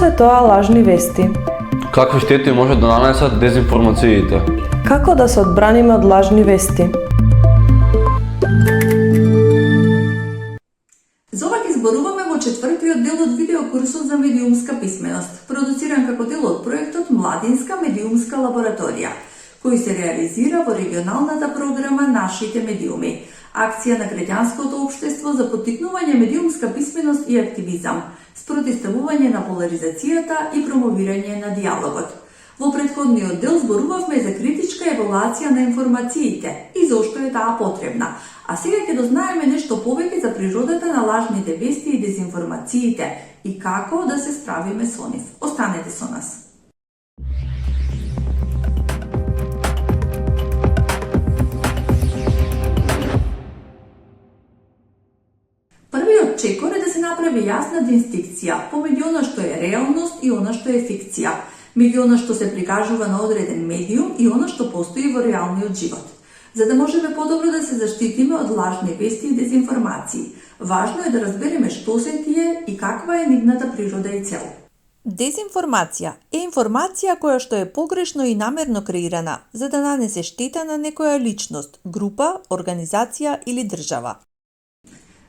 се тоа лажни вести? Какви штети може да нанесат дезинформациите? Како да се одбраниме од лажни вести? За ова ќе зборуваме во четвртиот дел од видеокурсот за медиумска писменост, продуциран како дел од проектот Младинска медиумска лабораторија, кој се реализира во регионалната програма Нашите медиуми, акција на граѓанското општество за поттикнување медиумска писменост и активизам, спротивставување на поларизацијата и промовирање на диалогот. Во претходниот дел зборувавме за критичка евалуација на информациите и зошто е таа потребна, а сега ќе дознаеме нешто повеќе за природата на лажните вести и дезинформациите и како да се справиме со нив. Останете со нас. Првиот чекор е да се направи јасна дистинкција помеѓу она што е реалност и она што е фикција, меѓу она што се прикажува на одреден медиум и она што постои во реалниот живот. За да можеме подобро да се заштитиме од лажни вести и дезинформации, важно е да разбереме што се тие и каква е нивната природа и цел. Дезинформација е информација која што е погрешно и намерно креирана за да нанесе штета на некоја личност, група, организација или држава.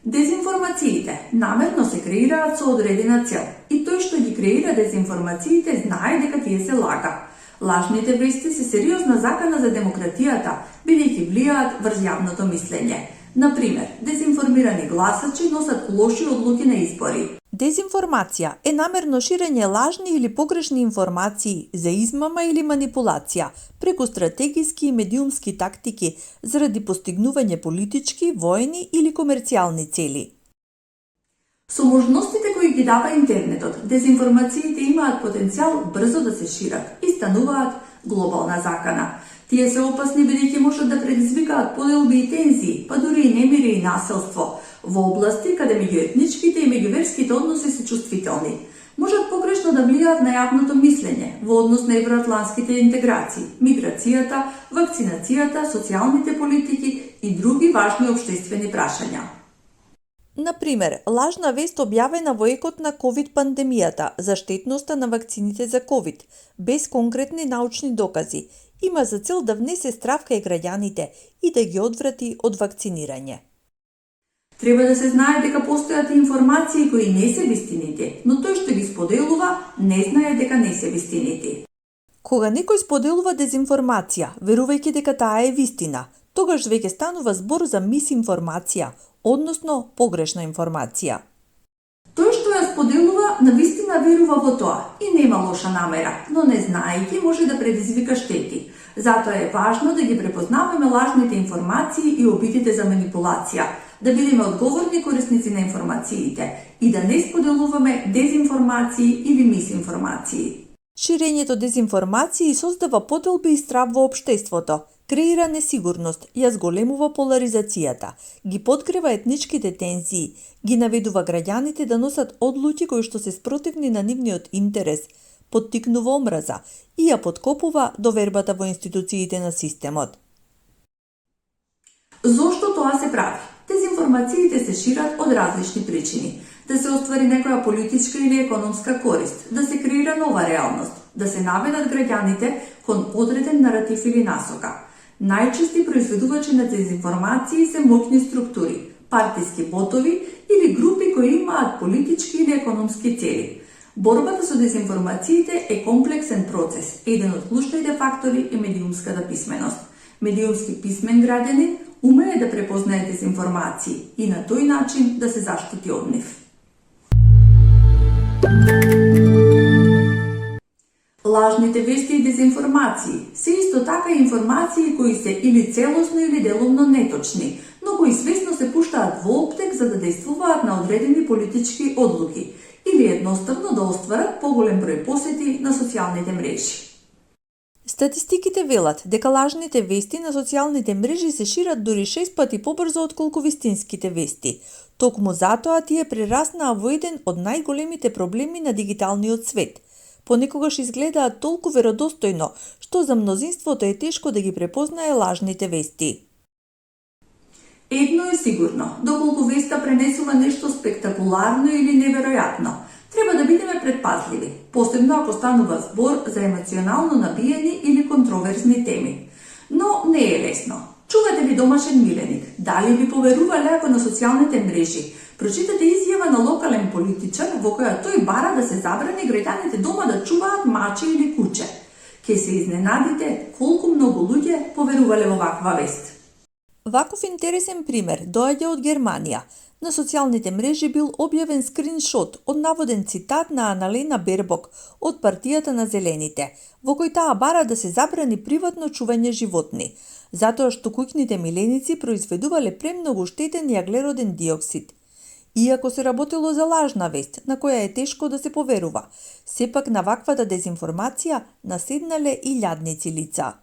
Дезинформациите намерно се креираат со одредена цел и тој што ги креира дезинформациите знае дека тие се лага. Лажните вести се сериозна закана за демократијата, бидејќи влијаат врз јавното мислење. Например, дезинформирани гласачи носат лоши одлуки на избори. Дезинформација е намерно ширење лажни или погрешни информации за измама или манипулација преку стратегиски и медиумски тактики заради постигнување политички, воени или комерцијални цели. Со можностите кои ги дава интернетот, дезинформациите имаат потенцијал брзо да се шират и стануваат глобална закана. Тие се опасни бидејќи можат да предизвикаат поделби и тензии, па дури и немири и насилство, во области каде меѓуетничките и меѓуверските односи се чувствителни. Можат погрешно да влијаат на јавното мислење во однос на евроатлантските интеграции, миграцијата, вакцинацијата, социјалните политики и други важни општествени прашања. Например, лажна вест објавена во екот на ковид пандемијата за штетноста на вакцините за ковид, без конкретни научни докази, има за цел да внесе страв кај граѓаните и да ги одврати од вакцинирање. Треба да се знае дека постојат информации кои не се вистините, но тој што ги споделува не знае дека не се вистините. Кога некој споделува дезинформација, верувајќи дека таа е вистина, тогаш веќе станува збор за мисинформација, односно погрешна информација. Тој што ја споделува навистина верува во тоа и нема лоша намера, но не знаејќи може да предизвика штети. Затоа е важно да ги препознаваме лажните информации и обидите за манипулација, да бидеме одговорни корисници на информациите и да не споделуваме дезинформации или мисинформации. Ширењето дезинформации создава поделби и страв во општеството, креира несигурност, ја зголемува поларизацијата, ги подкрива етничките тензии, ги наведува граѓаните да носат одлуки кои што се спротивни на нивниот интерес, поттикнува омраза и ја подкопува довербата во институциите на системот. Зошто тоа се прави? Дезинформациите се шират од различни причини. Да се оствари некоја политичка или економска корист, да се креира нова реалност, да се наведат граѓаните кон одреден наратив или насока. Најчести произведувачи на дезинформации се моќни структури, партиски ботови или групи кои имаат политички или економски цели. Борбата со дезинформациите е комплексен процес. Еден од клучните фактори е медиумската писменост. Медиумски писмен граѓанин умее да препознае дезинформации и на тој начин да се заштити од нив. Лажните вести и дезинформации се исто така информации кои се или целосно или деловно неточни, но кои свесно се пуштаат во оптек за да действуваат на одредени политички одлуки или едноставно да остварат поголем број посети на социјалните мрежи. Статистиките велат дека лажните вести на социјалните мрежи се шират дури 6 пати побрзо отколку вистинските вести. Токму затоа тие прераснаа во еден од најголемите проблеми на дигиталниот свет. Понекогаш изгледаат толку веродостојно, што за мнозинството е тешко да ги препознае лажните вести. Едно е сигурно, доколку веста пренесува нешто спектакуларно или неверојатно, Треба да бидеме предпазливи, посебно ако станува збор за емоционално набиени или контроверзни теми. Но не е лесно. Чувате ли домашен миленик? Дали ви поверувале ако на социјалните мрежи прочитате изјава на локален политичар во која тој бара да се забрани граѓаните дома да чуваат маче или куче? Ке се изненадите колку многу луѓе поверувале во ваква вест. Ваков интересен пример доаѓа од Германија. На социјалните мрежи бил објавен скриншот од наводен цитат на Аналена Бербок од партијата на Зелените, во кој таа бара да се забрани приватно чување животни, затоа што куќните миленици произведувале премногу штетен јаглероден диоксид. Иако се работело за лажна вест, на која е тешко да се поверува, сепак на ваквата дезинформација наседнале и илјадници лица.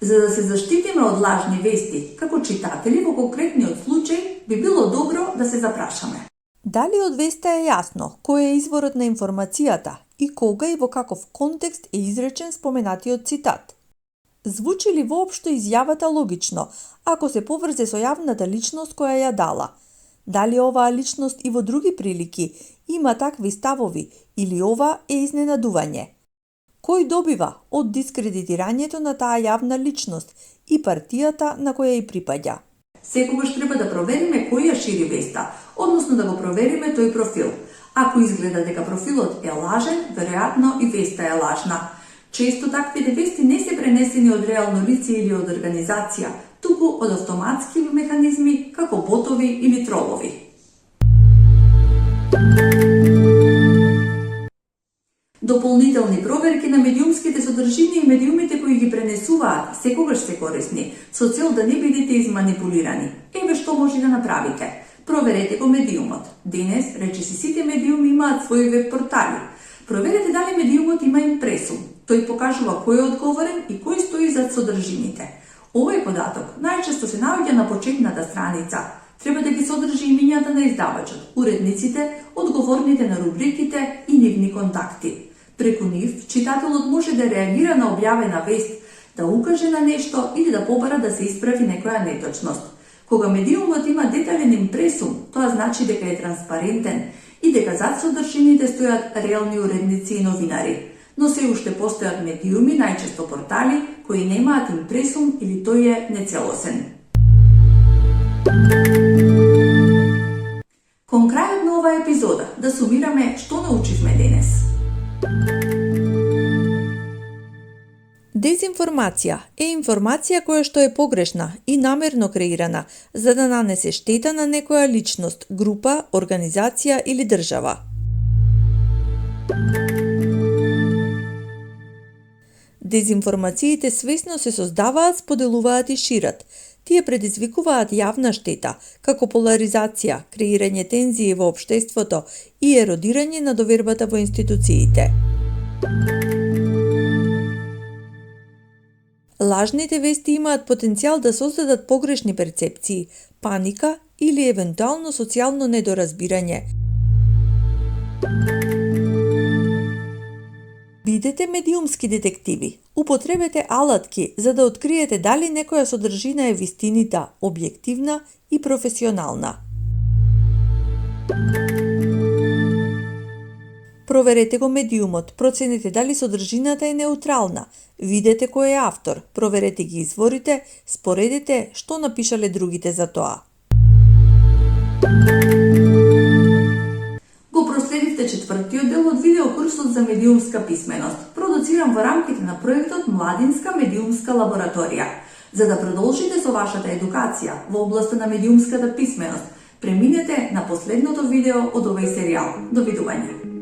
За да се заштитиме од лажни вести, како читатели во конкретниот случај, би било добро да се запрашаме. Дали од веста е јасно кој е изворот на информацијата и кога и во каков контекст е изречен споменатиот цитат? Звучи ли воопшто изјавата логично, ако се поврзе со јавната личност која ја дала? Дали оваа личност и во други прилики има такви ставови или ова е изненадување? Кој добива од дискредитирањето на таа јавна личност и партијата на која и припаѓа? Секогаш треба да провериме кој ја шири веста, односно да го провериме тој профил. Ако изгледа дека профилот е лажен, веројатно и веста е лажна. Често таквите вести не се пренесени од реално лице или од организација, туку од автоматски механизми како ботови или тролови. Дополнителни проверки на медиумските содржини и медиумите кои ги пренесуваат секогаш се корисни, со цел да не бидете изманипулирани. Еве што може да направите. Проверете го медиумот. Денес, речиси сите медиуми имаат своји веб портали. Проверете дали медиумот има импресум. Тој покажува кој е одговорен и кој стои зад содржините. Овој податок најчесто се наоѓа на почетната страница. Треба да ги содржи имињата на издавачот, уредниците, одговорните на рубриките и нивни контакти. Преку нив, читателот може да реагира на објавена вест, да укаже на нешто или да побара да се исправи некоја неточност. Кога медиумот има детален импресум, тоа значи дека е транспарентен и дека зад содржините стојат реални уредници и новинари. Но се уште постојат медиуми, најчесто портали, кои немаат импресум или тој е нецелосен. Кон крајот на оваа епизода да сумираме што научивме денес. Дезинформација е информација која што е погрешна и намерно креирана за да нанесе штета на некоја личност, група, организација или држава. Дезинформациите свесно се создаваат, споделуваат и шират. Тие предизвикуваат јавна штета, како поларизација, креирање тензии во општеството и еродирање на довербата во институциите. Лажните вести имаат потенцијал да создадат погрешни перцепции, паника или евентуално социјално недоразбирање. Бидете медиумски детективи. Употребете алатки за да откриете дали некоја содржина е вистинита, објективна и професионална. Проверете го медиумот, проценете дали содржината е неутрална, видете кој е автор, проверете ги изворите, споредете што напишале другите за тоа. Го проследивте четвртиот дел од видеокурсот за медиумска писменост, продуциран во рамките на проектот Младинска медиумска лабораторија. За да продолжите со вашата едукација во областта на медиумската писменост, преминете на последното видео од овој серијал. Довидување!